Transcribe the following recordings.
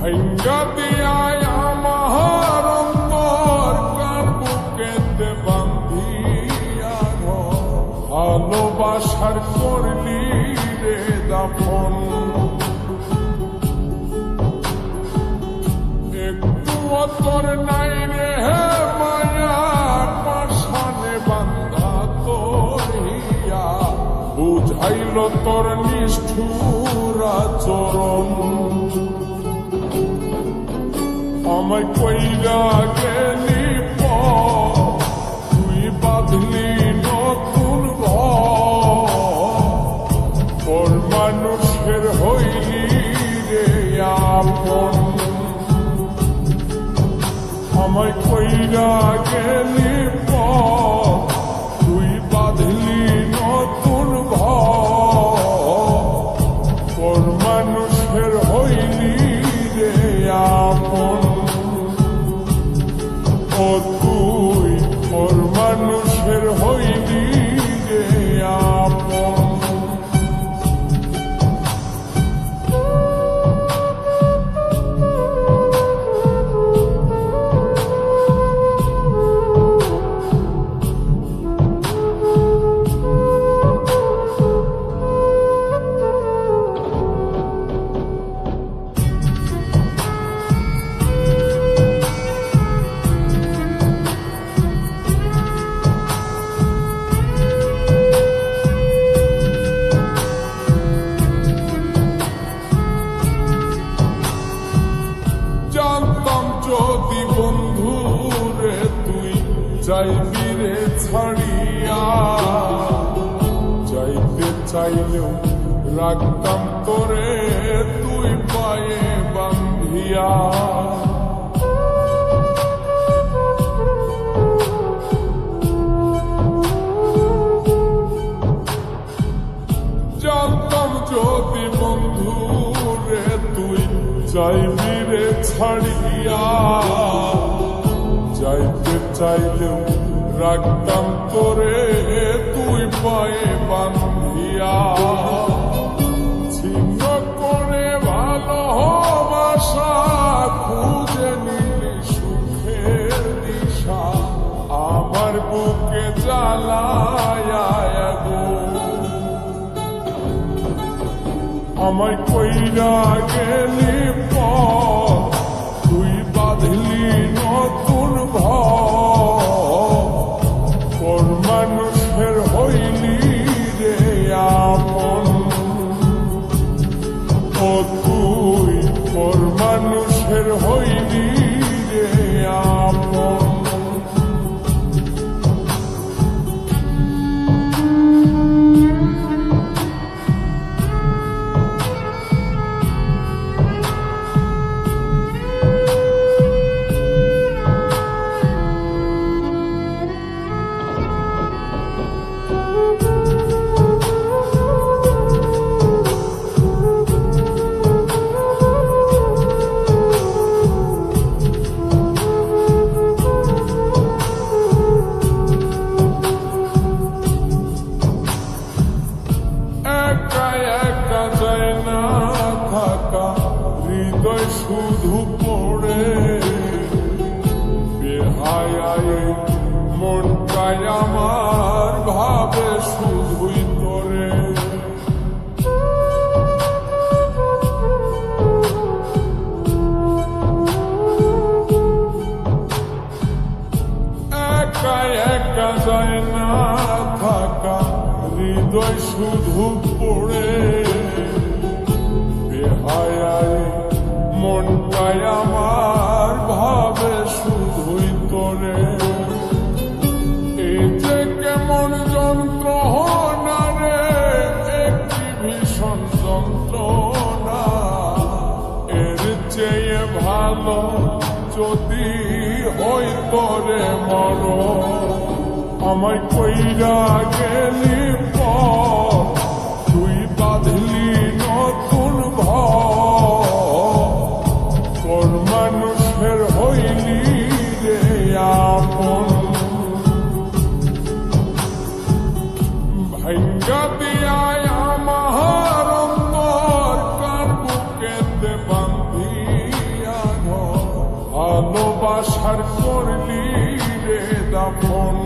ভাঙ্গা দিয়ায় আমার অন্তর কার বুকেতে বান্ধিয়া ভালোবাসার করলি রে দাফন একটু তোর নাই রে মায়া পাশানে বান্ধা তোর হিয়া বুঝাইল তোর নিষ্ঠুর আচরণ আমায় কইরা গেলি তুই বাঁধলি নতুন ঘর মানুষের হইলি রে আপন আমায় কইরা গেলি তুই বাঁধলি নতুন ঘর মানুষের হইলি রে আপন ও তুই ওর মানুষের হইলি রে আপন যদি বন্ধু রে তুই যাইবি রে ছাড়িয়া যাইতে চাইলেও রাখতাম তোরে তুই পায়ে বান্ধিয়া জানতাম যদি বন্ধু রে তুই যাইবি রে ছাড়িয়া যাইতে চাইলেও রাখতাম তোরে তুই পায়ে বান্ধিয়া ছিন্ন করে ভালোবাসা খুঁজে নিলি সুখের দিশা আমার বুকে জ্বালায় আমায় কইরা গেলি তুই বাঁধলি নতুন ঘর মানুষের হইলি রে আপন ও তুই ওর মানুষের হইলি রে আপন হৃদয় শুধু পড়ে বেহায় মনটাই আমার ভাবে শুধুই তোরে একা একা যায় না থাকা হৃদয় শুধু পড়ে বেহায় মনটাই আমার ভাবে শুধুই তোরে এই যে কেমন যন্ত্রণা রে একটি ভীষণ যন্ত্রণা এর চেয়ে ভালো যদি হই তোরে মর আমায় কইরা গেলি তুই বাঁধলি নতুন ঘর মানুষের হইলি রে আপন ভাঙ্গা দিয়ায় আমার অন্তর কার বুকেতে বান্ধিয়া আপন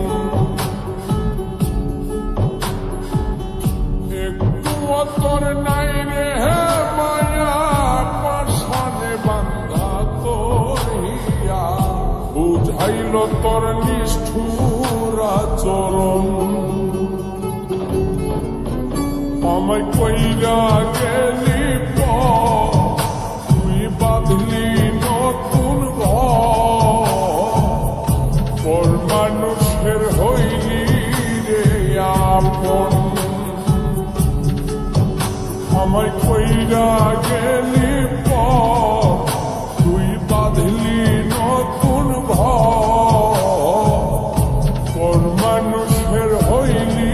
একটু তোর নাই রে মায়া পাশানে বান্ধা তোর হিয়া বুঝাইল তোর নিষ্ঠুর আচরণ আমায় কইরা গেলি তুই বাঁধলি নতুন ঘর মানুষের হইলি রে আপন আমায় কইরা গেলি তুই বাঁধলি নতুন ঘর মানুষের হইলি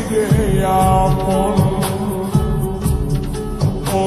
রে আপন ও